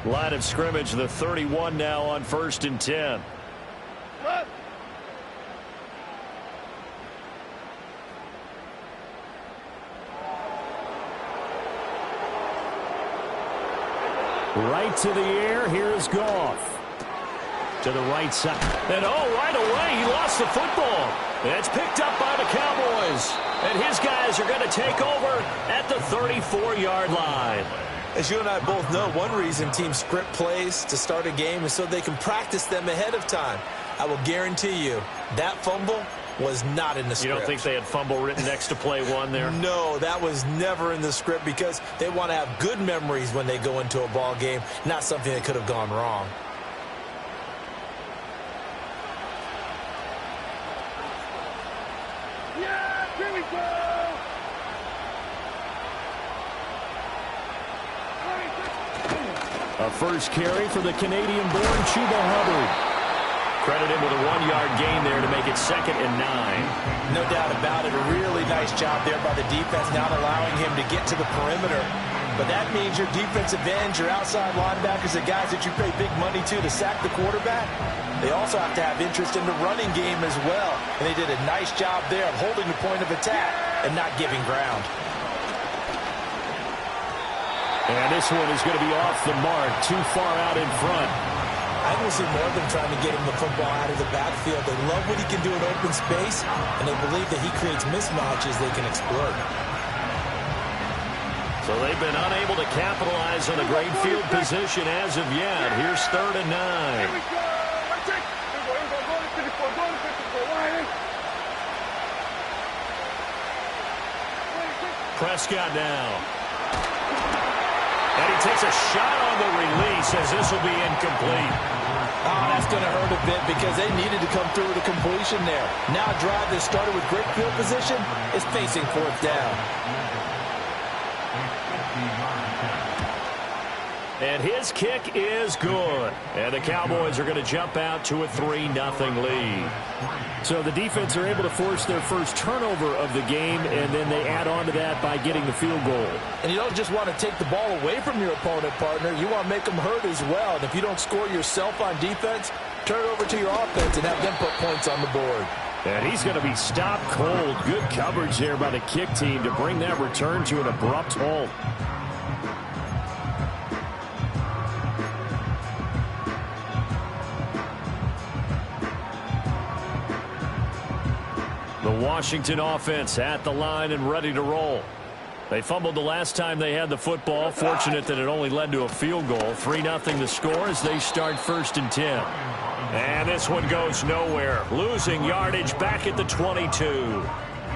Line of scrimmage, the 31 now on 1st and 10. Right to the air. Here's Goff. To the right side. And right away, he lost the football. It's picked up by the Cowboys. And his guys are going to take over at the 34-yard line. As you and I both know, one reason teams script plays to start a game is so they can practice them ahead of time. I will guarantee you that fumble was not in the script. You don't think they had fumble written next to play one there? No, that was never in the script because they want to have good memories when they go into a ball game, not something that could have gone wrong. Yeah, here we go! A first carry for the Canadian-born Chuba Hubbard. Credited with a 1-yard gain there to make it 2nd and 9. No doubt about it. A really nice job there by the defense, not allowing him to get to the perimeter. But that means your defensive ends, your outside linebackers, the guys that you pay big money to sack the quarterback, they also have to have interest in the running game as well. And they did a nice job there of holding the point of attack and not giving ground. And this one is going to be off the mark, too far out in front. I will see more of them trying to get him the football out of the backfield. They love what he can do in open space, and they believe that he creates mismatches they can exploit. So they've been unable to capitalize on a great field position as of yet. Here's 3rd and 9. Prescott now. And he takes a shot on the release as this will be incomplete. Oh, that's going to hurt a bit because they needed to come through with a completion there. Now a drive that started with great field position is facing 4th down. And his kick is good. And the Cowboys are going to jump out to a 3-0 lead. So the defense are able to force their first turnover of the game, and then they add on to that by getting the field goal. And you don't just want to take the ball away from your opponent, partner. You want to make them hurt as well. And if you don't score yourself on defense, turn it over to your offense and have them put points on the board. And he's going to be stopped cold. Good coverage there by the kick team to bring that return to an abrupt halt. The Washington offense at the line and ready to roll. They fumbled the last time they had the football. Fortunate that it only led to a field goal. 3-0 the score as they start 1st and 10. And this one goes nowhere. Losing yardage back at the 22.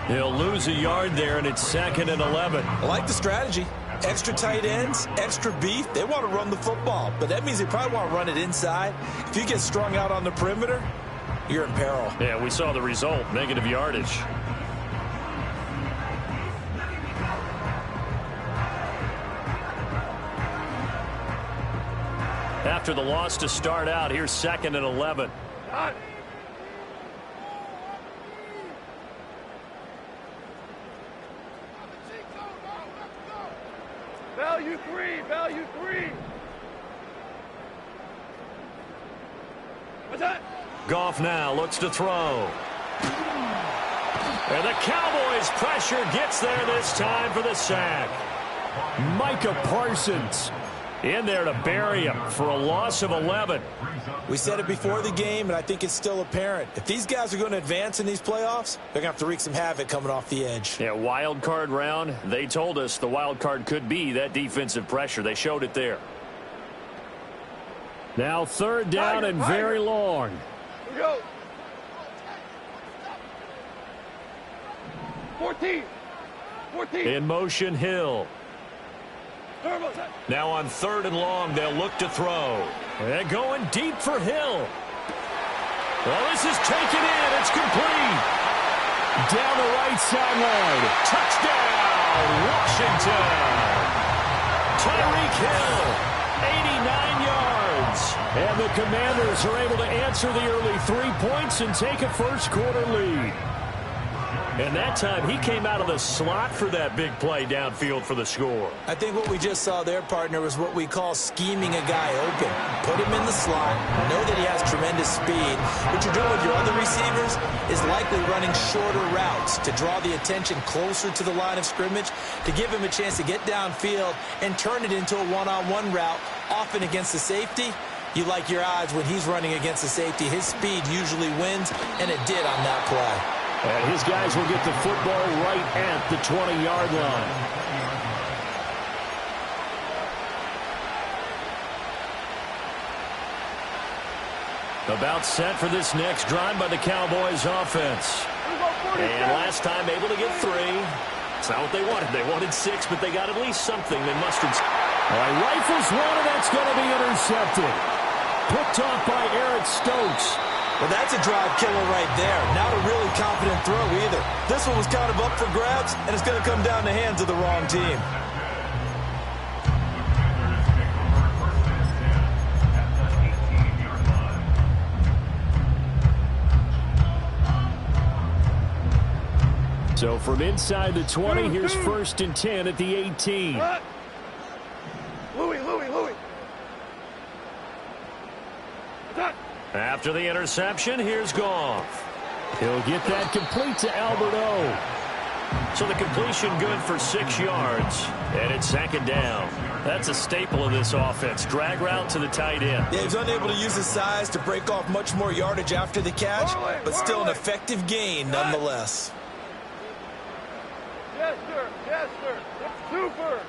He'll lose a yard there, and it's 2nd and 11. I like the strategy. Extra tight ends, extra beef. They want to run the football, but that means they probably want to run it inside. If you get strung out on the perimeter, you're in peril. Yeah, we saw the result. Negative yardage. After the loss to start out, here's 2nd and 11. Value 3, value 3. What's that? Goff now looks to throw. And the Cowboys' pressure gets there this time for the sack. Micah Parsons in there to bury him for a loss of 11. We said it before the game, and I think it's still apparent. If these guys are going to advance in these playoffs, they're going to have to wreak some havoc coming off the edge. Yeah, wild card round. They told us the wild card could be that defensive pressure. They showed it there. Now 3rd down and very long. Here we go. 14. In motion, Hill. Now on 3rd and long, they'll look to throw. And going deep for Hill. Well, this is taken in. It's complete. Down the right sideline. Touchdown, Washington. Tyreek Hill, 89 yards. And the Commanders are able to answer the early 3 points and take a first quarter lead. And that time he came out of the slot for that big play downfield for the score. I think what we just saw there, partner, was what we call scheming a guy open. Put him in the slot, know that he has tremendous speed. What you're doing with your other receivers is likely running shorter routes to draw the attention closer to the line of scrimmage, to give him a chance to get downfield and turn it into a one-on-one route, often against the safety. You like your odds when he's running against the safety. His speed usually wins, and it did on that play. And his guys will get the football right at the 20-yard line. About set for this next drive by the Cowboys offense. And last time able to get 3. It's not what they wanted. They wanted 6, but they got at least something. Then Mustard's. All right, rifles one, and that's going to be intercepted. Picked off by Eric Stokes. Well, that's a drive killer right there. Not a really confident throw either. This one was kind of up for grabs, and it's going to come down the hands of the wrong team. So from inside the 20, here's 1st and 10 at the 18. Louis. After the interception, here's Goff. He'll get that complete to Albert O. So the completion good for 6 yards, and it's 2nd down. That's a staple of this offense. Drag route to the tight end. Yeah, he's unable to use his size to break off much more yardage after the catch, but still an effective gain nonetheless. Yes, sir. Super.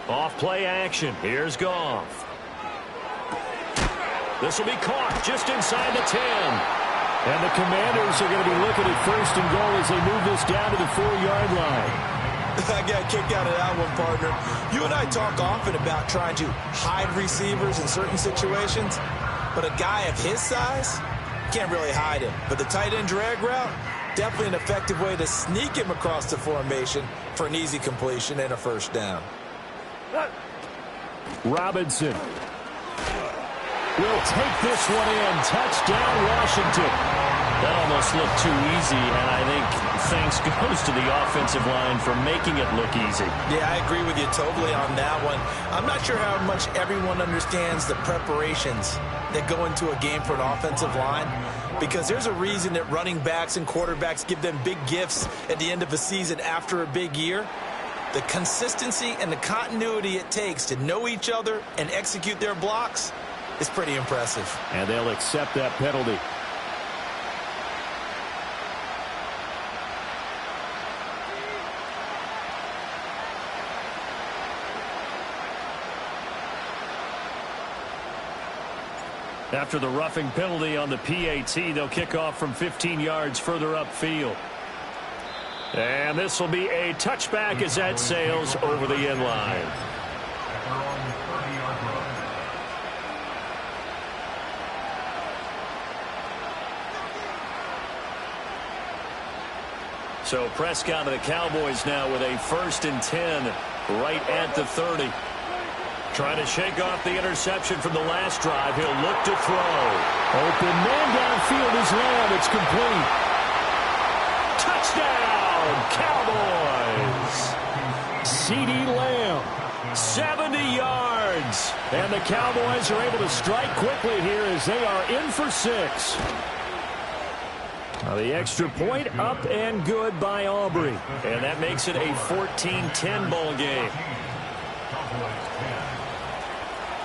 Off play action. Here's Goff. This will be caught just inside the 10. And the Commanders are going to be looking at 1st and goal as they move this down to the 4-yard line. I got a kick out of that one, partner. You and I talk often about trying to hide receivers in certain situations, but a guy of his size can't really hide him. But the tight end drag route, definitely an effective way to sneak him across the formation for an easy completion and a 1st down. Robinson will take this one in. Touchdown, Washington. That almost looked too easy, and I think thanks goes to the offensive line for making it look easy. Yeah, I agree with you totally on that one. I'm not sure how much everyone understands the preparations that go into a game for an offensive line, because there's a reason that running backs and quarterbacks give them big gifts at the end of a season after a big year. The consistency and the continuity it takes to know each other and execute their blocks is pretty impressive. And they'll accept that penalty. After the roughing penalty on the PAT, they'll kick off from 15 yards further upfield. And this will be a touchback as that sails over the end line. So Prescott of the Cowboys now with a 1st and 10 right at the 30. Trying to shake off the interception from the last drive. He'll look to throw. Open man downfield is Lamb. It's complete. Touchdown, Cowboys. CeeDee Lamb, 70 yards. And the Cowboys are able to strike quickly here as they are in for 6. Now the extra point up and good by Aubrey. And that makes it a 14-10 ball game.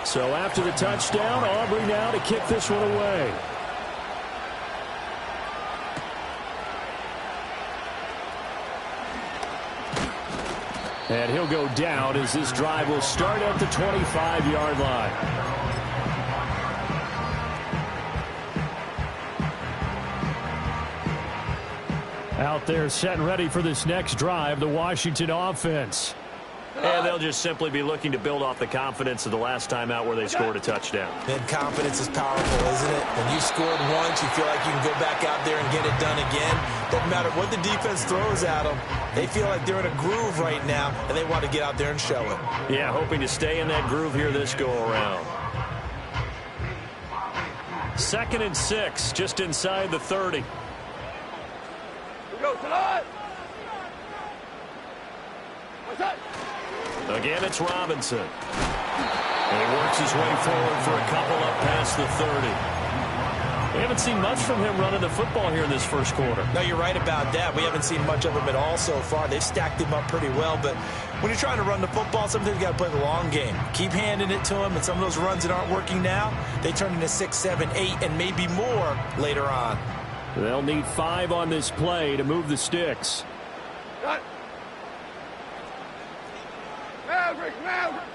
So after the touchdown, Aubrey now to kick this one away. And he'll go down as this drive will start at the 25-yard line. Out there set and ready for this next drive, the Washington offense. And they'll just simply be looking to build off the confidence of the last time out where they scored a touchdown. And confidence is powerful, isn't it? When you scored once, you feel like you can go back out there and get it done again. Doesn't matter what the defense throws at them. They feel like they're in a groove right now, and they want to get out there and show it. Yeah, hoping to stay in that groove here this go-around. 2nd and 6, just inside the 30. We go tonight. What's that? Again, it's Robinson. And he works his way forward for a couple up past the 30. We haven't seen much from him running the football here in this first quarter. No, you're right about that. We haven't seen much of him at all so far. They've stacked him up pretty well, but when you're trying to run the football, sometimes you got to play the long game. Keep handing it to him, and some of those runs that aren't working now, they turn into 6, 7, 8, and maybe more later on. They'll need 5 on this play to move the sticks. Got it.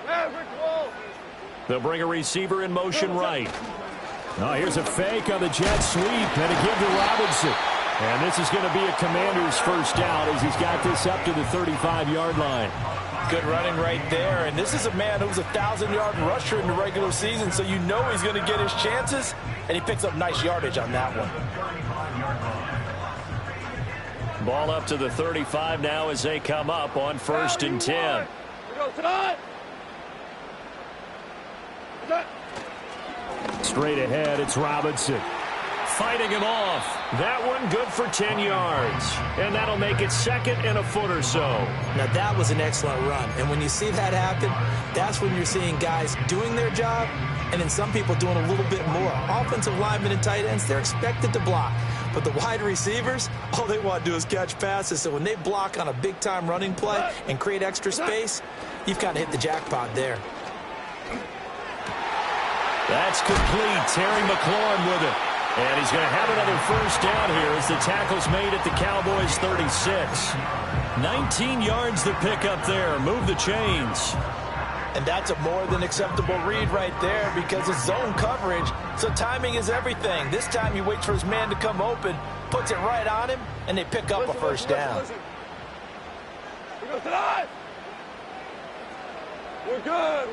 Maverick, wall. They'll bring a receiver in motion right. Oh, here's a fake on the jet sweep and a give to Robinson. And this is going to be a Commander's first down as he's got this up to the 35-yard line. Good running right there. And this is a man who's a 1,000-yard rusher in the regular season, so you know he's going to get his chances. And he picks up nice yardage on that one. Ball up to the 35 now as they come up on 1st and 10. We go tonight. What's that? Straight ahead, it's Robinson. Fighting him off. That one good for 10 yards. And that'll make it 2nd and a foot or so. Now, that was an excellent run. And when you see that happen, that's when you're seeing guys doing their job and then some people doing a little bit more. Offensive linemen and tight ends, they're expected to block. But the wide receivers, all they want to do is catch passes. So when they block on a big-time running play and create extra space, you've kind of hit the jackpot there. That's complete. Terry McLaurin with it. And he's going to have another first down here as the tackle's made at the Cowboys' 36. 19 yards to pick up there. Move the chains. And that's a more than acceptable read right there because it's zone coverage, so timing is everything. This time he waits for his man to come open, puts it right on him, and they pick up a first down. We go tonight. We're good.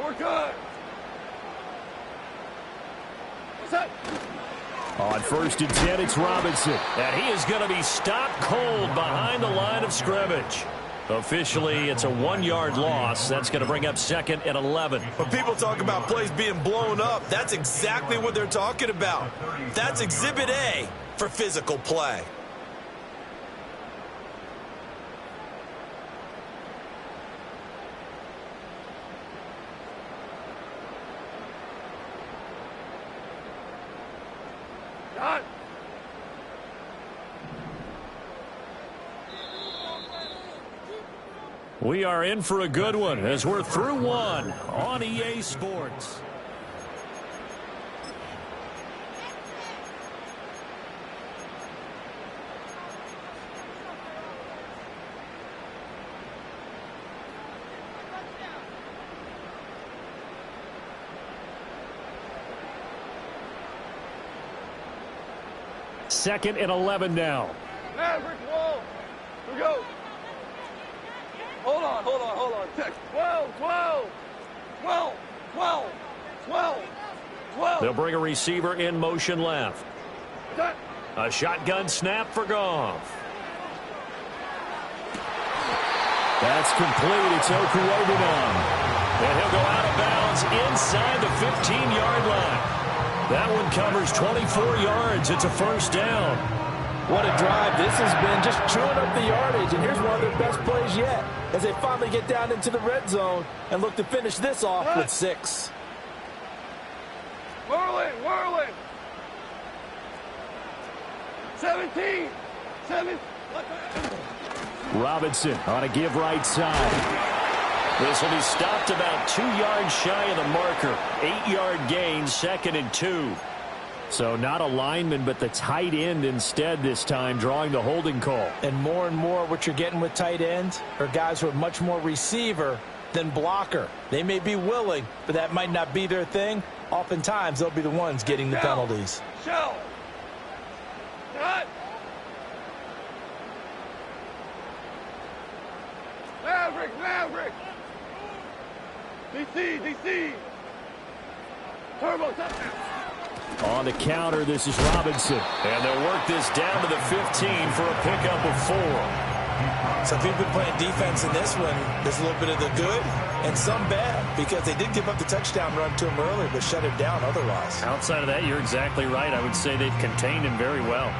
What's that? On 1st and 10, it's Robinson. And he is going to be stopped cold behind the line of scrimmage. Officially, it's a 1-yard loss. That's going to bring up 2nd and 11. When people talk about plays being blown up, that's exactly what they're talking about. That's Exhibit A for physical play. Done. We are in for a good one as we're through one on EA Sports. Second and 11 now. Maverick wall. We go. Hold on. 12. They'll bring a receiver in motion left. Done. A shotgun snap for Goff. That's complete. It's Okuwobunan. And he'll go out of bounds inside the 15-yard line. That one covers 24 yards. It's a first down. What a drive this has been, just chewing up the yardage. And here's one of their best plays yet as they finally get down into the red zone and look to finish this off with 6. Whirling. 17. Robinson on a give right side. This will be stopped about 2 yards shy of the marker. 8-yard gain, 2nd and 2. So not a lineman, but the tight end instead this time, drawing the holding call. And more what you're getting with tight ends are guys who are much more receiver than blocker. They may be willing, but that might not be their thing. Oftentimes, they'll be the ones getting the penalties. Shell. Cut. Maverick. DC. Turbo. On the counter, this is Robinson. And they'll work this down to the 15 for a pickup of 4. So if you've been playing defense in this one, there's a little bit of the good and some bad, because they did give up the touchdown run to him earlier, but shut him down otherwise. Outside of that, you're exactly right. I would say they've contained him very well.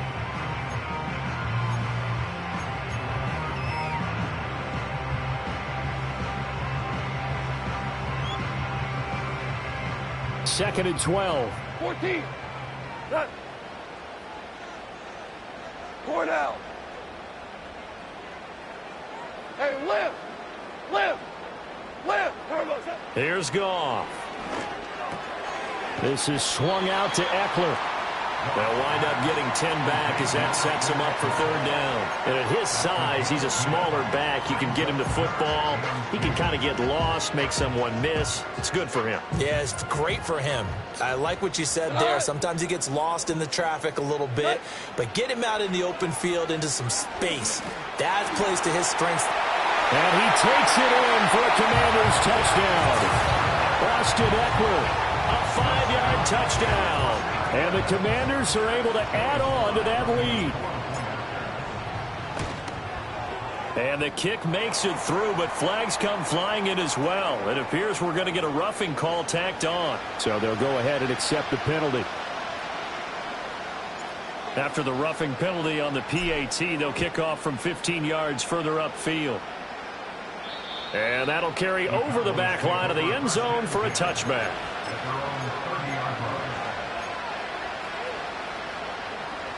Second and 12. 14. Set. Four down. Hey, lift. Lift. Lift. Turbo. Set. Here's Goff. This is swung out to Eckler. They'll wind up getting 10 back as that sets him up for third down. And at his size, he's a smaller back. You can get him to football. He can kind of get lost, make someone miss. It's good for him. Yeah, it's great for him. I like what you said there. Sometimes he gets lost in the traffic a little bit, but get him out in the open field into some space. That plays to his strengths. And he takes it in for a Commanders touchdown. Austin Eckler, a 5-yard touchdown. And the Commanders are able to add on to that lead. And the kick makes it through, but flags come flying in as well. It appears we're going to get a roughing call tacked on. So they'll go ahead and accept the penalty. After the roughing penalty on the PAT, they'll kick off from 15 yards further upfield. And that'll carry over the back line of the end zone for a touchback.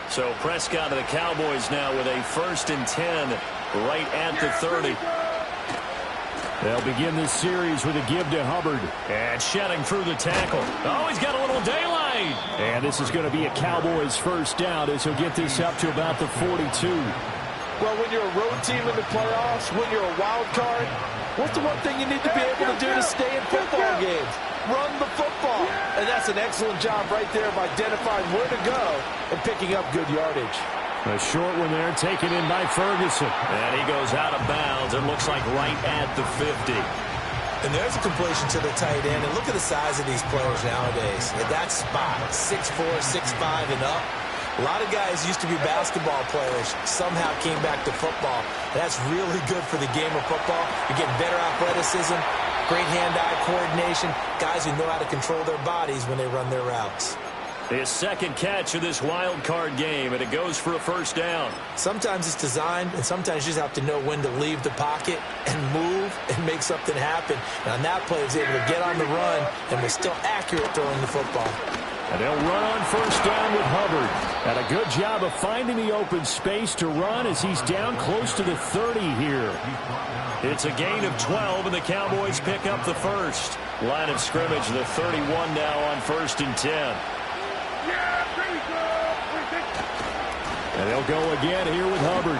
So Prescott of the Cowboys now with a 1st and 10 right at the 30. They'll begin this series with a give to Hubbard. And shedding through the tackle. Oh, he's got a little daylight. And this is going to be a Cowboys first down as he'll get this up to about the 42. Well, when you're a road team in the playoffs, when you're a wild card, what's the one thing you need to be able to do to stay in football games? Run the football. And that's an excellent job right there of identifying where to go and picking up good yardage. A short one there taken in by Ferguson. And he goes out of bounds. It looks like right at the 50. And there's a completion to the tight end. And look at the size of these players nowadays. At that spot, 6'4", 6'5", and up. A lot of guys used to be basketball players, somehow came back to football. That's really good for the game of football. You're getting better athleticism, great hand-eye coordination, guys who know how to control their bodies when they run their routes. His second catch of this wild card game, and it goes for a first down. Sometimes it's designed, and sometimes you just have to know when to leave the pocket and move and make something happen. And on that play, he's able to get on the run and was still accurate throwing the football. And they'll run on first down with Hubbard. And a good job of finding the open space to run as he's down close to the 30 here. It's a gain of 12, and the Cowboys pick up the first. Line of scrimmage, the 31 now on 1st and 10. And they'll go again here with Hubbard.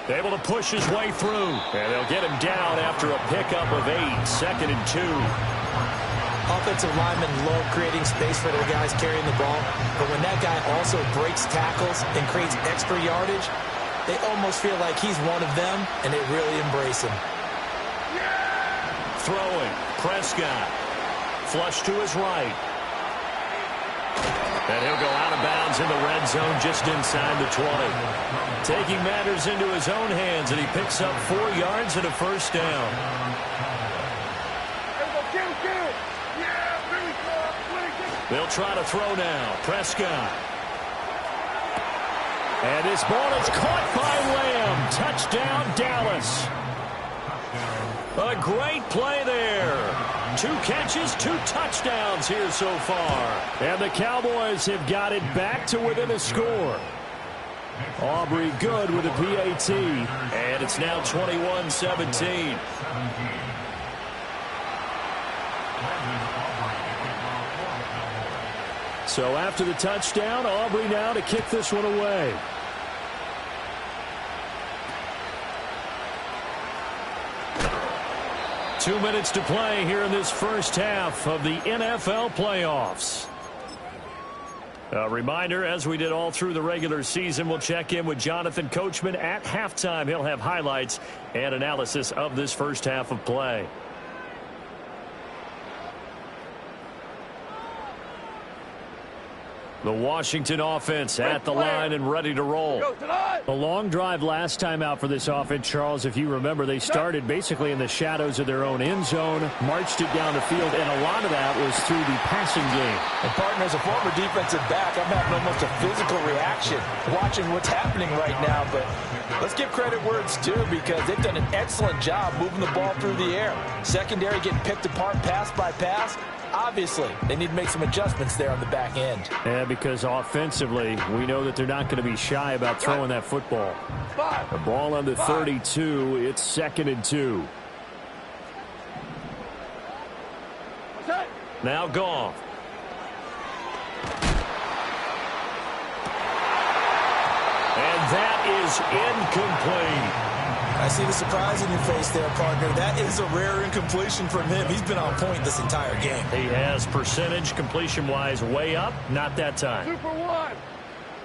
Able to push his way through. And they'll get him down after a pickup of 8. 2nd and 2. Offensive linemen love creating space for their guys carrying the ball. But when that guy also breaks tackles and creates extra yardage, they almost feel like he's one of them, and they really embrace him. Throwing. Prescott. Flush to his right. And he'll go out of bounds in the red zone just inside the 20. Taking matters into his own hands, and he picks up 4 yards and a first down. They'll try to throw now. Prescott. And this ball is caught by Lamb. Touchdown, Dallas. A great play there. 2 catches, 2 touchdowns here so far. And the Cowboys have got it back to within a score. Aubrey good with a PAT. And it's now 21-17. So after the touchdown, Aubrey now to kick this one away. Two minutes to play here in this first half of the NFL playoffs. A reminder, as we did all through the regular season, we'll check in with Jonathan Coachman at halftime. He'll have highlights and analysis of this first half of play. The Washington offense at the line and ready to roll. The long drive last time out for this offense, Charles, if you remember, they started basically in the shadows of their own end zone, marched it down the field, and a lot of that was through the passing game. And partner, as a former defensive back, I'm having almost a physical reaction watching what's happening right now. But let's give credit where it's due, because they've done an excellent job moving the ball through the air. Secondary getting picked apart pass by pass. Obviously, they need to make some adjustments there on the back end. Yeah, because offensively, we know that they're not going to be shy about throwing that football. The ball on the 32. It's 2nd and 2. Now Goff. And that is incomplete. I see the surprise in your face there, partner. That is a rare incompletion from him. He's been on point this entire game. He has percentage completion-wise way up. Not that time. Super one.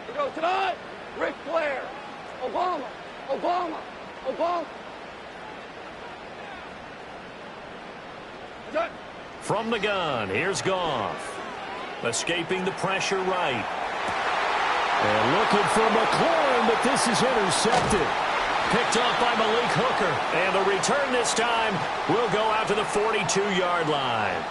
We go tonight. Ric Flair. Obama. Obama. Obama. From the gun, here's Goff. Escaping the pressure right. And looking for McLaurin, but this is intercepted. Picked off by Malik Hooker. And the return this time will go out to the 42-yard line.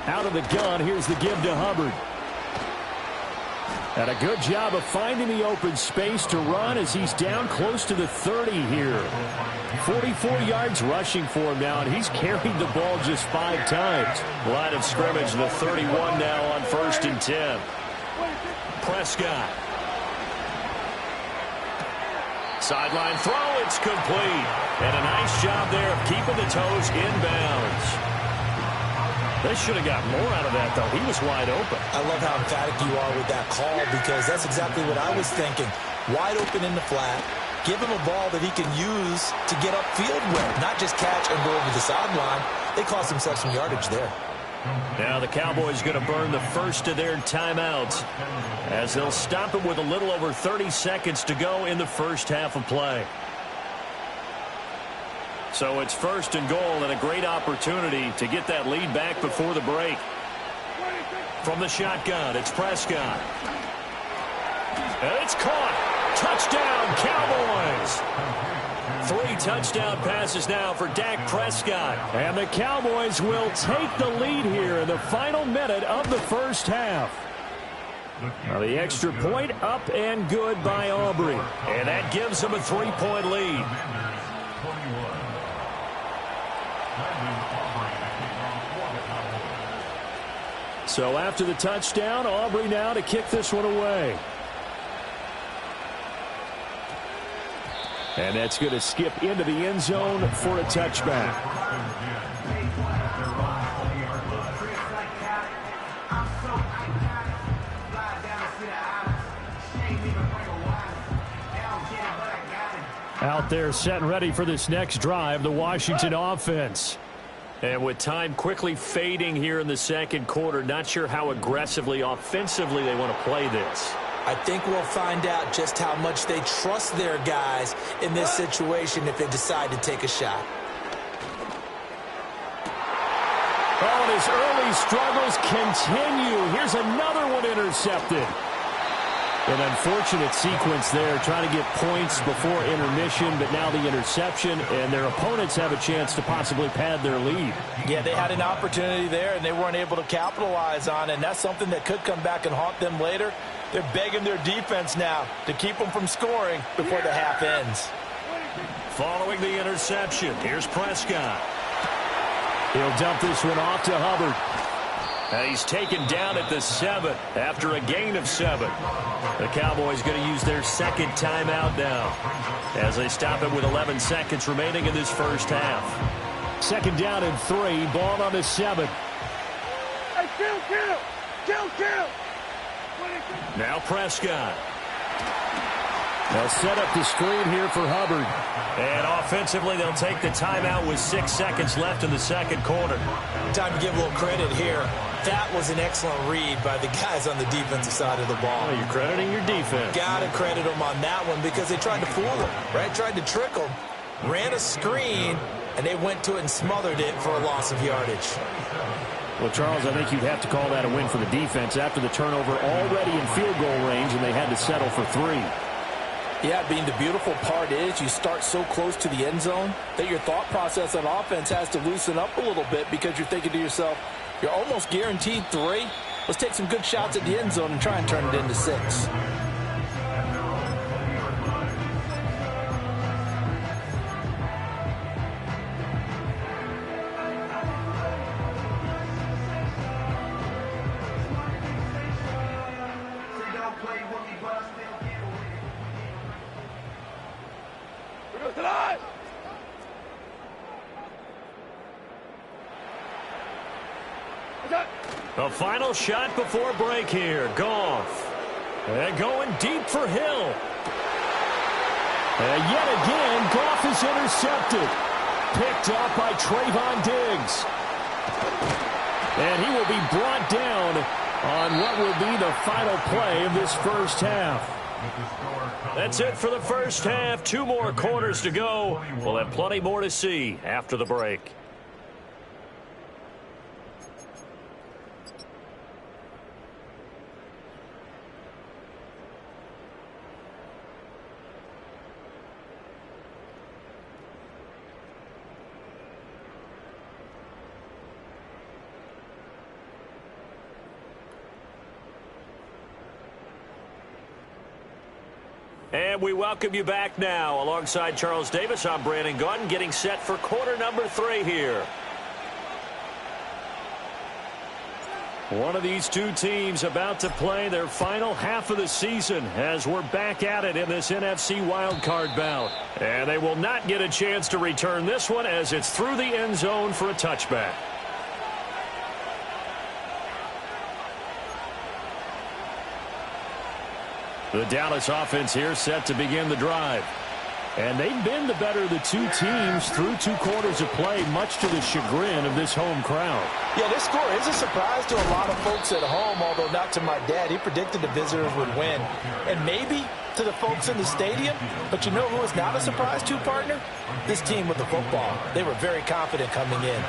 Out of the gun, here's the give to Hubbard. And a good job of finding the open space to run as he's down close to the 30 here. 44 yards rushing for him now, and he's carried the ball just 5 times. Line of scrimmage, the 31 now on 1st and 10. Prescott. Sideline throw, it's complete. And a nice job there of keeping the toes inbounds. They should have got more out of that, though. He was wide open. I love how emphatic you are with that call, because that's exactly what I was thinking. Wide open in the flat. Give him a ball that he can use to get upfield with, not just catch and go over the sideline. They cost themselves some yardage there. Now the Cowboys going to burn the first of their timeouts as they'll stop it with a little over 30 seconds to go in the first half of play. So it's 1st and goal, and a great opportunity to get that lead back before the break. From the shotgun, it's Prescott. And it's caught. Touchdown, Cowboys. 3 touchdown passes now for Dak Prescott. And the Cowboys will take the lead here in the final minute of the first half. Now the extra point up and good by Aubrey. And that gives them a 3-point lead. So after the touchdown, Aubrey now to kick this one away. And that's going to skip into the end zone for a touchback. Out there set and ready for this next drive, the Washington offense. And with time quickly fading here in the second quarter, not sure how aggressively, offensively they want to play this. I think we'll find out just how much they trust their guys in this situation if they decide to take a shot. Oh, and his early struggles continue. Here's another one intercepted. An unfortunate sequence there, trying to get points before intermission, but now the interception, and their opponents have a chance to possibly pad their lead. Yeah, they had an opportunity there, and they weren't able to capitalize on it, and that's something that could come back and haunt them later. They're begging their defense now to keep them from scoring before the half ends. Following the interception, here's Prescott. He'll dump this one off to Hubbard. And he's taken down at the 7 after a gain of 7. The Cowboys going to use their second timeout now as they stop it with 11 seconds remaining in this first half. 2nd down and 3, ball on the 7. Hey, kill. Now Prescott. They'll set up the screen here for Hubbard. And offensively, they'll take the timeout with 6 seconds left in the second quarter. Time to give a little credit here. That was an excellent read by the guys on the defensive side of the ball. Well, you're crediting your defense. Got to credit them on that one because they tried to fool them, right? Tried to trick them, ran a screen, and they went to it and smothered it for a loss of yardage. Well, Charles, I think you'd have to call that a win for the defense after the turnover already in field goal range, and they had to settle for 3. Yeah, Bean, the beautiful part is you start so close to the end zone that your thought process on offense has to loosen up a little bit because you're thinking to yourself, you're almost guaranteed 3. Let's take some good shots at the end zone and try and turn it into 6. The final shot before break here. Goff. And going deep for Hill. And yet again, Goff is intercepted. Picked up by Trayvon Diggs. And he will be brought down on what will be the final play of this first half. That's it for the first half. 2 more quarters to go. We'll have plenty more to see after the break. And we welcome you back now. Alongside Charles Davis, I'm Brandon Gaudin, getting set for quarter number 3 here. One of these two teams about to play their final half of the season as we're back at it in this NFC wildcard bout. And they will not get a chance to return this one as it's through the end zone for a touchback. The Dallas offense here set to begin the drive. And they've been the better of the two teams through 2 quarters of play, much to the chagrin of this home crowd. Yeah, this score is a surprise to a lot of folks at home, although not to my dad. He predicted the visitors would win. And maybe to the folks in the stadium. But you know who is not a surprise to, partner? This team with the football. They were very confident coming in.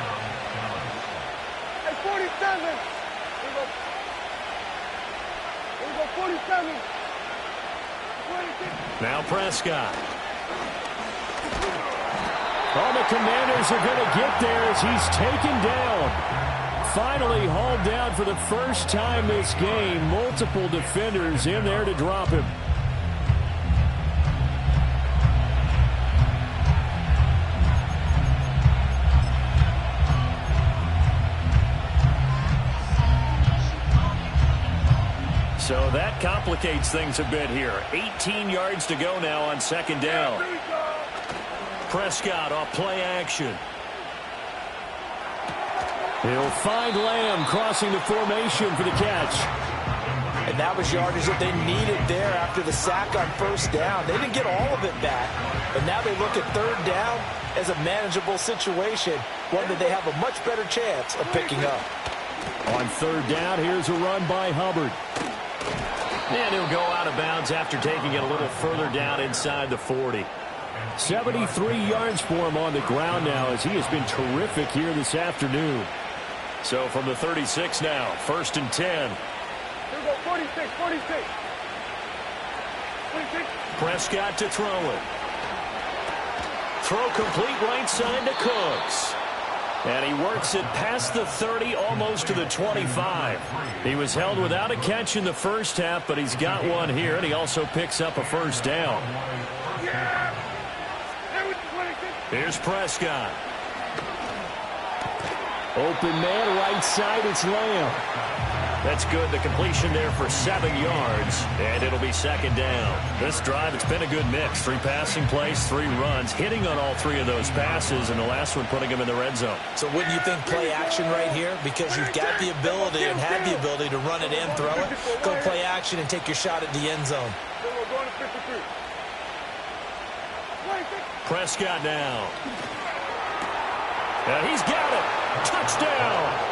Hey, 47. Here we go, 47. Now Prescott. Oh, the Commanders are going to get there as he's taken down. Finally hauled down for the first time this game. Multiple defenders in there to drop him. So that complicates things a bit here. 18 yards to go now on second down. Prescott off play action. He'll find Lamb crossing the formation for the catch. And that was yardage that they needed there after the sack on first down. They didn't get all of it back, but now they look at third down as a manageable situation, one that they have a much better chance of picking up. On third down, here's a run by Hubbard. And he'll go out of bounds after taking it a little further down inside the 40. 73 yards for him on the ground now as he has been terrific here this afternoon. So from the 36 now, 1st and 10. Here we go, 46, 46. 46. Prescott to throw it. Throw complete right side to Cooks. And he works it past the 30, almost to the 25. He was held without a catch in the first half, but he's got one here, and he also picks up a first down. Here's Prescott. Open man, right side, it's Lamb. That's good. The completion there for 7 yards, and it'll be second down. This drive, it's been a good mix. 3 passing plays, 3 runs, hitting on all 3 of those passes, and the last one putting him in the red zone. So wouldn't you think play action right here? Because you've got the ability and have the ability to run it in, throw it, go play action, and take your shot at the end zone. Prescott now. And he's got it. Touchdown.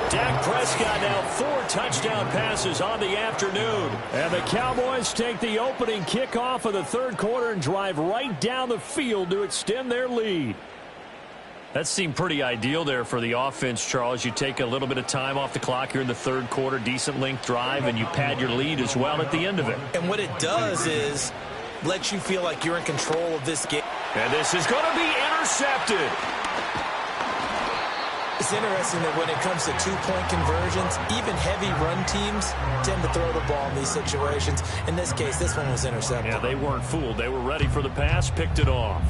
Dak Prescott now 4 touchdown passes on the afternoon. And the Cowboys take the opening kickoff of the third quarter and drive right down the field to extend their lead. That seemed pretty ideal there for the offense, Charles. You take a little bit of time off the clock here in the third quarter, decent length drive, and you pad your lead as well at the end of it. And what it does is let you feel like you're in control of this game. And this is going to be intercepted. It's interesting that when it comes to two-point conversions, even heavy run teams tend to throw the ball in these situations. In this case, this one was intercepted. Yeah, they weren't fooled. They were ready for the pass, picked it off.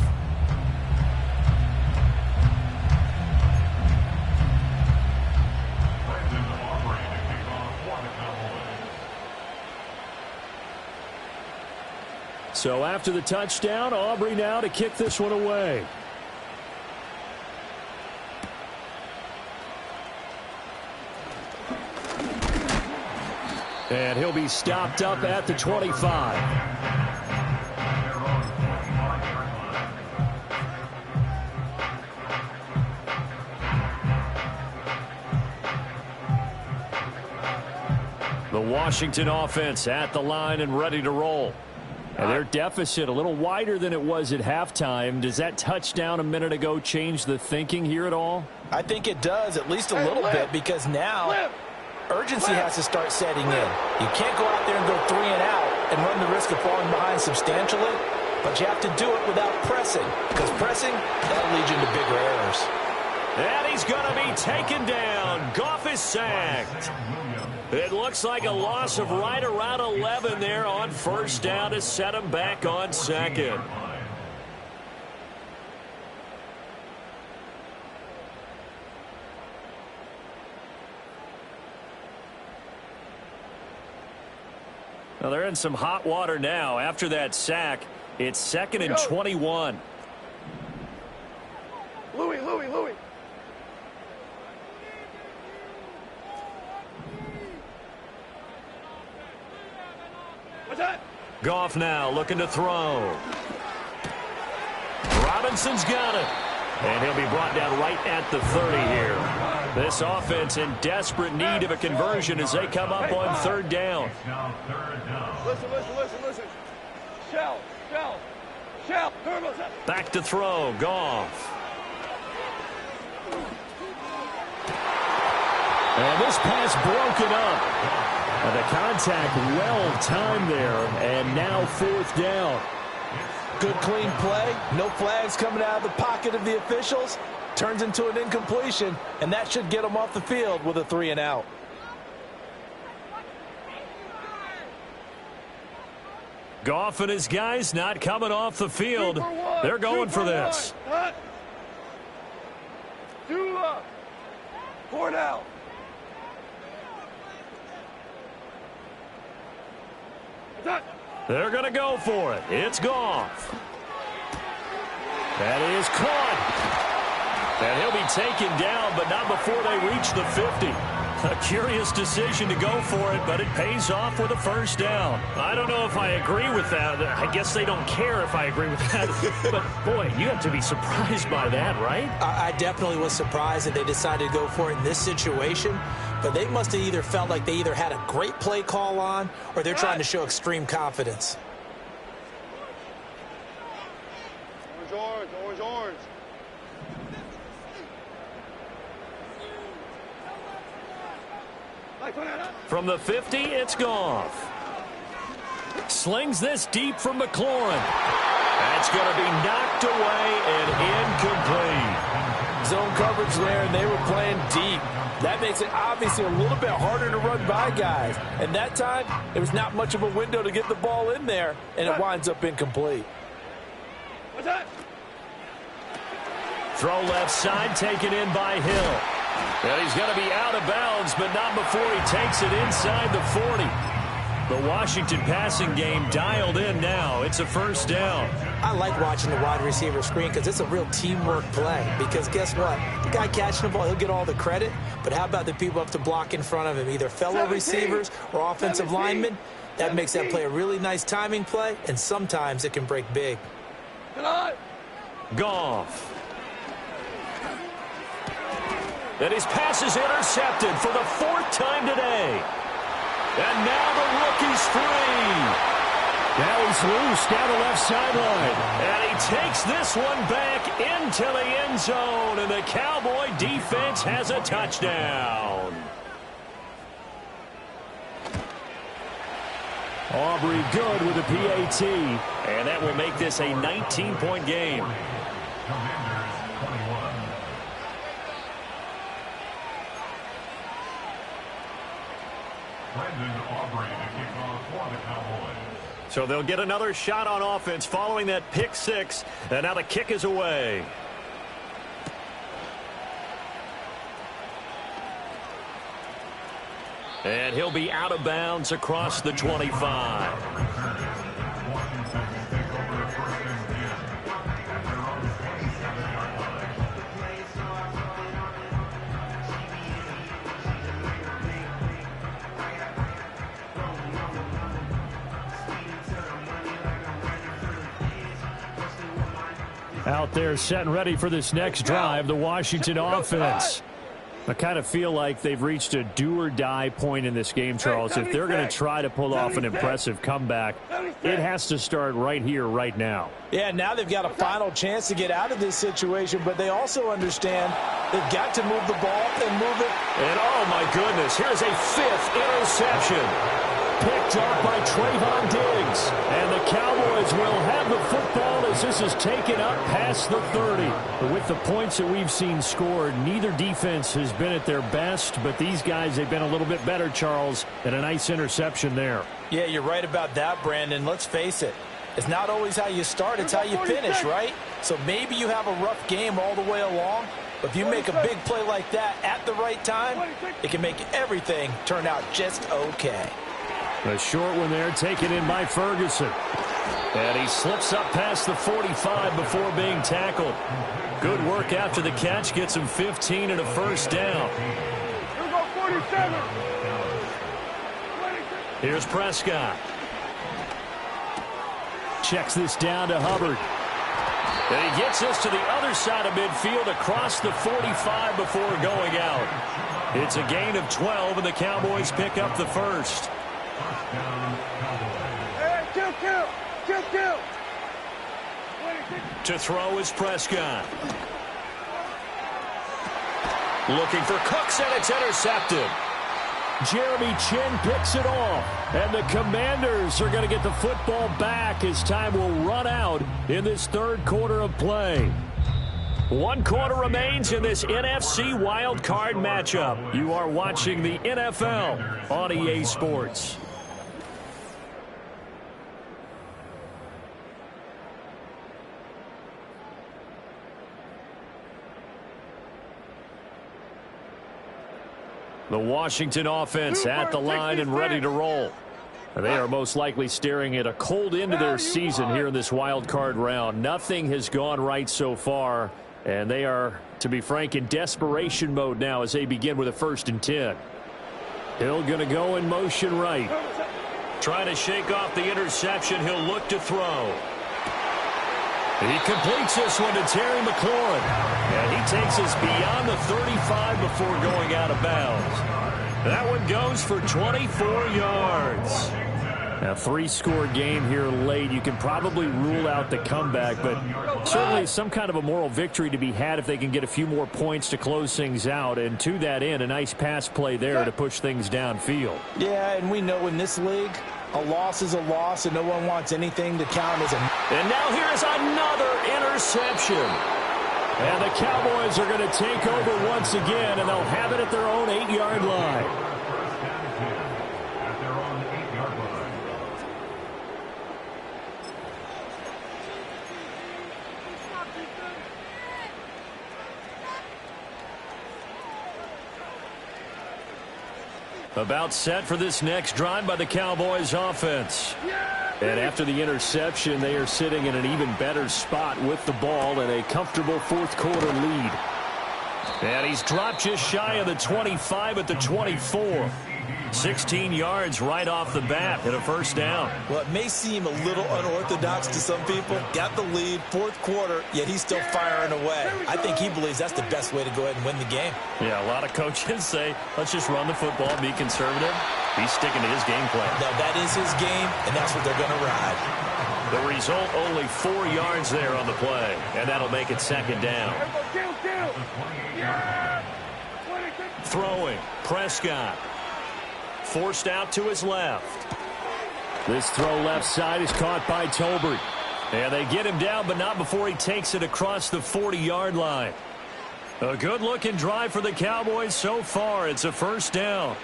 So after the touchdown, Aubrey now to kick this one away. And he'll be stopped up at the 25. The Washington offense at the line and ready to roll. And their deficit a little wider than it was at halftime. Does that touchdown a minute ago change the thinking here at all? I think it does, at least a little bit, because now urgency has to start setting in. You can't go out there and go 3 and out and run the risk of falling behind substantially, but you have to do it without pressing, because pressing, that'll lead you into bigger errors. And he's going to be taken down. Goff is sacked. It looks like a loss of right around 11 there on first down to set him back on second. Now they're in some hot water now. After that sack, it's 2nd and 21. Louis. What's that? Goff now looking to throw. Robinson's got it. And he'll be brought down right at the 30 here. This offense in desperate need of a conversion as they come up on third down. Listen. Shell. Back to throw. Goff. And this pass broken up. And the contact well timed there. And now 4th down. Good clean play. No flags coming out of the pocket of the officials. Turns into an incompletion, and that should get them off the field with a 3 and out. Goff and his guys not coming off the field. They're going for this. 4 down. They're going to go for it. It's Goff. That is caught. And he'll be taken down, but not before they reach the 50. A curious decision to go for it, but it pays off with a first down. I don't know if I agree with that. I guess they don't care if I agree with that. But, boy, you have to be surprised by that, right? I definitely was surprised that they decided to go for it in this situation. But they must have either felt like they either had a great play call on or they're trying to show extreme confidence. Orange. From the 50, it's Goff. Slings this deep from McLaurin. That's going to be knocked away and incomplete. Zone coverage there, and they were playing deep. That makes it obviously a little bit harder to run by guys. And that time, there was not much of a window to get the ball in there, and it winds up incomplete. What's that? Throw left side, taken in by Hill. And he's going to be out of bounds, but not before he takes it inside the 40. The Washington passing game dialed in now. It's a first down. I like watching the wide receiver screen because it's a real teamwork play. Because guess what? The guy catching the ball, he'll get all the credit. But how about the people up to block in front of him, either fellow receivers or offensive linemen? That makes that play a really nice timing play, and sometimes it can break big. Tonight. Goff. And his pass is intercepted for the 4th time today. And now the rookie's free. Now he's loose down the left sideline. And he takes this one back into the end zone. And the Cowboy defense has a touchdown. Aubrey good with a PAT. And that will make this a 19-point game. So they'll get another shot on offense following that pick six. And now the kick is away. And he'll be out of bounds across the 25. Out there set and ready for this next drive, the Washington offense. I kind of feel like they've reached a do-or-die point in this game, Charles. If they're going to try to pull off an impressive comeback, it has to start right here, right now. Yeah, now they've got a final chance to get out of this situation, but they also understand they've got to move the ball and move it. And oh my goodness, here's a 5th interception. Picked up by Trayvon Diggs. And the Cowboys will have the football as this is taken up past the 30. With the points that we've seen scored, neither defense has been at their best, but these guys, they've been a little bit better, Charles, and a nice interception there. Yeah, you're right about that, Brandon. Let's face it. It's not always how you start, it's how you finish, right? So maybe you have a rough game all the way along, but if you make a big play like that at the right time, it can make everything turn out just okay. A short one there, taken in by Ferguson. And he slips up past the 45 before being tackled. Good work after the catch. Gets him 15 and a first down. Here we go, 47. Here's Prescott. Checks this down to Hubbard. And he gets us to the other side of midfield across the 45 before going out. It's a gain of 12, and the Cowboys pick up the first. Hey, kill. To throw is Prescott. Looking for Cooks, and it's intercepted. Jeremy Chinn picks it off. And the Commanders are going to get the football back as time will run out in this third quarter of play. 1 quarter remains in this NFC wild card matchup. You are watching the NFL on EA Sports. The Washington offense at the line and ready to roll. They are most likely staring at a cold end to their season here in this wild card round. Nothing has gone right so far, and they are, to be frank, in desperation mode now as they begin with a 1st and 10. Hill going to go in motion right. Trying to shake off the interception. He'll look to throw. He completes this one to Terry McLaurin. And he takes us beyond the 35 before going out of bounds. That one goes for 24 yards. A 3-score game here late. You can probably rule out the comeback, but certainly some kind of a moral victory to be had if they can get a few more points to close things out. And to that end, a nice pass play there to push things downfield. Yeah, and we know in this league, a loss is a loss, and no one wants anything to count as a... And now here's another interception. And the Cowboys are going to take over once again, and they'll have it at their own 8-yard line. About set for this next drive by the Cowboys offense. And after the interception, they are sitting in an even better spot with the ball and a comfortable 4th quarter lead. And he's dropped just shy of the 25 at the 24. 16 yards right off the bat and a first down. Well, it may seem a little unorthodox to some people. Got the lead, fourth quarter, yet he's still firing away. I think he believes that's the best way to go ahead and win the game. Yeah, a lot of coaches say, let's just run the football, be conservative. He's sticking to his game plan. No, that is his game, and that's what they're going to ride. The result, only 4 yards there on the play, and that'll make it second down. Throwing, Prescott. Forced out to his left. This throw left side is caught by Tolbert. And they get him down, but not before he takes it across the 40-yard line. A good-looking drive for the Cowboys so far. It's a first down.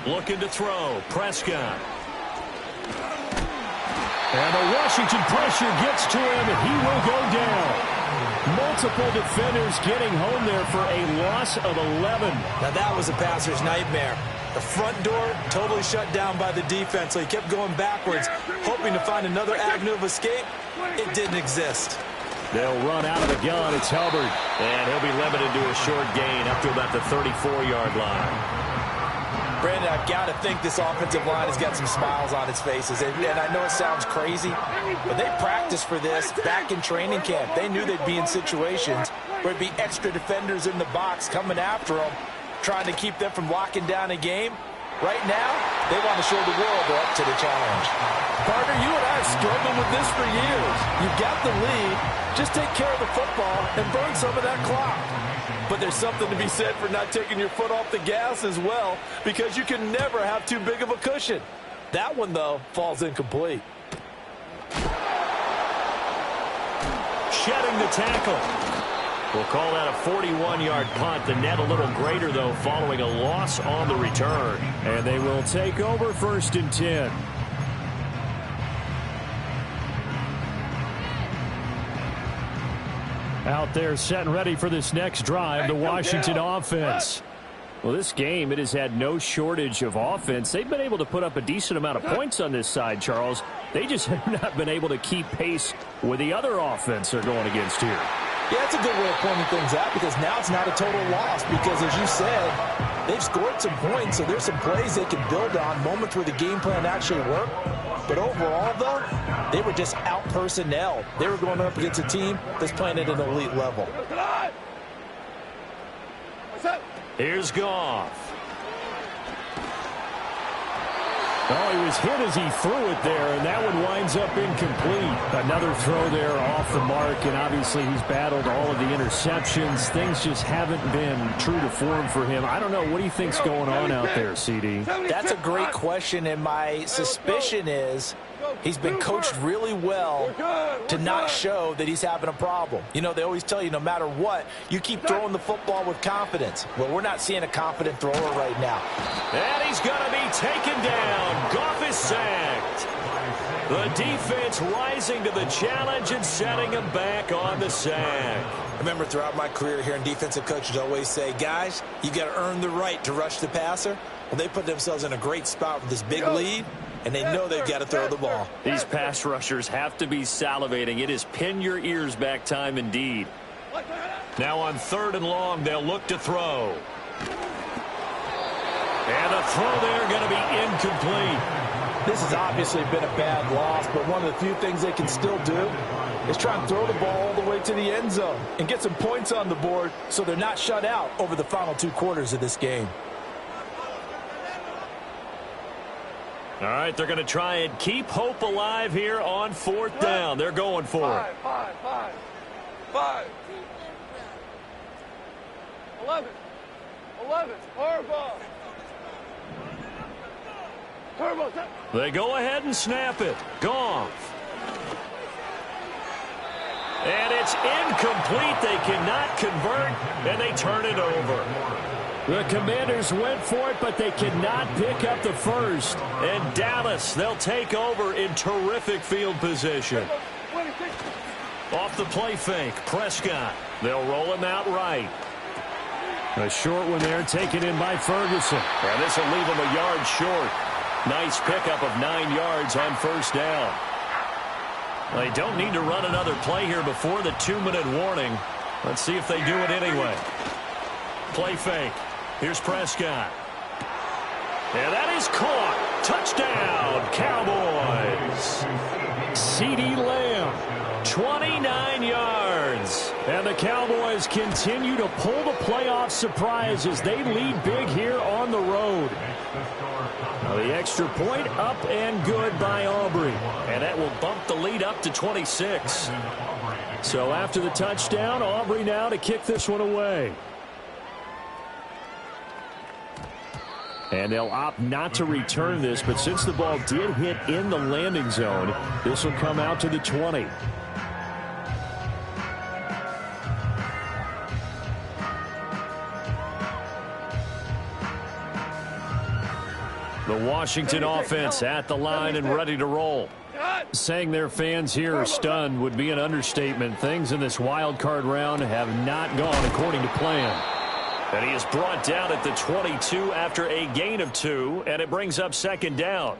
Looking to throw. Prescott. And the Washington pressure gets to him, and he will go down. Multiple defenders getting home there for a loss of 11. Now that was a passer's nightmare. The front door totally shut down by the defense, so he kept going backwards, hoping to find another avenue of escape. It didn't exist. They'll run out of the gun. It's Hubbard. And he'll be limited to a short gain up to about the 34-yard line. Brandon, I've got to think this offensive line has got some smiles on its faces. And I know it sounds crazy, but they practiced for this back in training camp. They knew they'd be in situations where it'd be extra defenders in the box coming after them, trying to keep them from locking down a game. Right now, they want to show the world they're up to the challenge. Partner, you and I have struggled with this for years. You've got the lead. Just take care of the football and burn some of that clock. But there's something to be said for not taking your foot off the gas as well, because you can never have too big of a cushion. That one, though, falls incomplete. Shedding the tackle. We'll call that a 41-yard punt. The net a little greater, though, following a loss on the return. And they will take over 1st and 10. Out there set and ready for this next drive, the Washington offense. Well, this game, it has had no shortage of offense. They've been able to put up a decent amount of points on this side, Charles. They just have not been able to keep pace with the other offense they're going against here. Yeah, that's a good way of pointing things out, because now it's not a total loss, because as you said, they've scored some points, so there's some plays they can build on, moments where the game plan actually worked. But overall, though, they were just out-personnel. They were going up against a team that's playing at an elite level. Here's Goff. Oh, he was hit as he threw it there, and that one winds up incomplete. Another throw there off the mark, and obviously he's battled all of the interceptions. Things just haven't been true to form for him. I don't know. What do you think's going on out there, CD? That's a great question, and my suspicion is he's been coached really well to not show that he's having a problem. You know, they always tell you no matter what, you keep throwing the football with confidence. Well, we're not seeing a confident thrower right now. And he's going to be taken down. Goff is sacked. The defense rising to the challenge and setting him back on the sack. I remember throughout my career hearing defensive coaches always say, guys, you got to earn the right to rush the passer. Well, they put themselves in a great spot with this big lead, and they know they've got to throw the ball. These pass rushers have to be salivating. It is pin your ears back time indeed. Now on 3rd and long, they'll look to throw. And the throw there going to be incomplete. This has obviously been a bad loss, but one of the few things they can still do is try and throw the ball all the way to the end zone and get some points on the board so they're not shut out over the final 2 quarters of this game. All right, they're going to try and keep hope alive here on 4th down. They're going for it. 5. 11. Turbo. They go ahead and snap it. Goff. And it's incomplete. They cannot convert, and they turn it over. The Commanders went for it, but they cannot pick up the first. And Dallas, they'll take over in terrific field position. Off the play fake, Prescott. They'll roll him out right. A short one there, taken in by Ferguson. And this will leave him a yard short. Nice pickup of 9 yards on 1st down. They don't need to run another play here before the 2-minute warning. Let's see if they do it anyway. Play fake. Here's Prescott. And that is caught. Touchdown, Cowboys. CeeDee Lamb, 29 yards. And the Cowboys continue to pull the playoff surprise as they lead big here on the road. Now the extra point up and good by Aubrey. And that will bump the lead up to 26. So after the touchdown, Aubrey now to kick this one away. And they'll opt not to return this, but since the ball did hit in the landing zone, this will come out to the 20. The Washington offense at the line and ready to roll. Saying their fans here are stunned would be an understatement. Things in this wild card round have not gone according to plan. And he is brought down at the 22 after a gain of 2, and it brings up second down.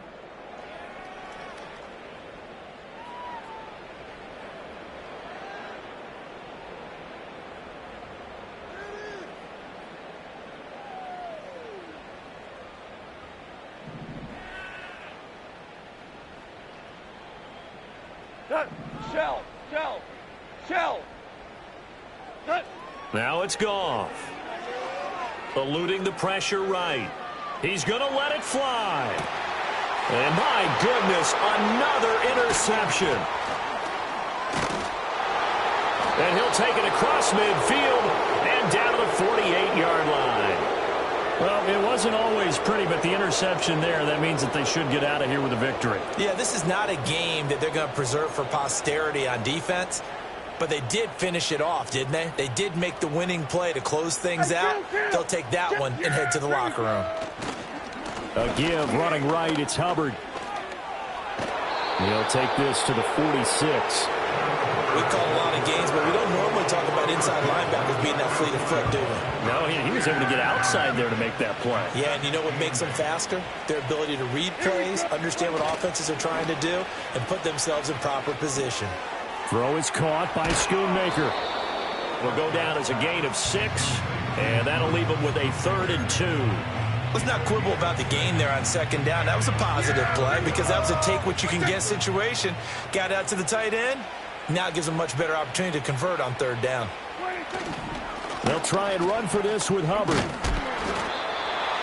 Shell. Now it's Goff. Eluding the pressure right. He's going to let it fly. And my goodness, another interception. And he'll take it across midfield and down to the 48-yard line. Well, it wasn't always pretty, but the interception there, that means that they should get out of here with a victory. Yeah, this is not a game that they're going to preserve for posterity on defense. But they did finish it off, didn't they? They did make the winning play to close things out. They'll take that one and head to the locker room. A give running right. It's Hubbard. He'll take this to the 46. We call a lot of games, but we don't normally talk about inside linebackers being that fleet of foot, do we? No, he was able to get outside there to make that play. Yeah, and you know what makes them faster? Their ability to read plays, understand what offenses are trying to do, and put themselves in proper position. Throw is caught by Schoonmaker. Will go down as a gain of 6, and that'll leave him with a 3rd and 2. Let's not quibble about the gain there on second down. That was a positive play because that was a take-what-you-can-get situation. Got out to the tight end. Now it gives them a much better opportunity to convert on 3rd down. They'll try and run for this with Hubbard.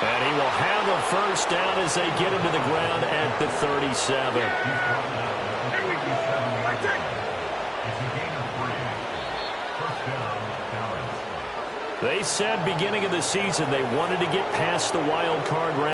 And he will have a first down as they get him to the ground at the 37. They said beginning of the season they wanted to get past the wild card round.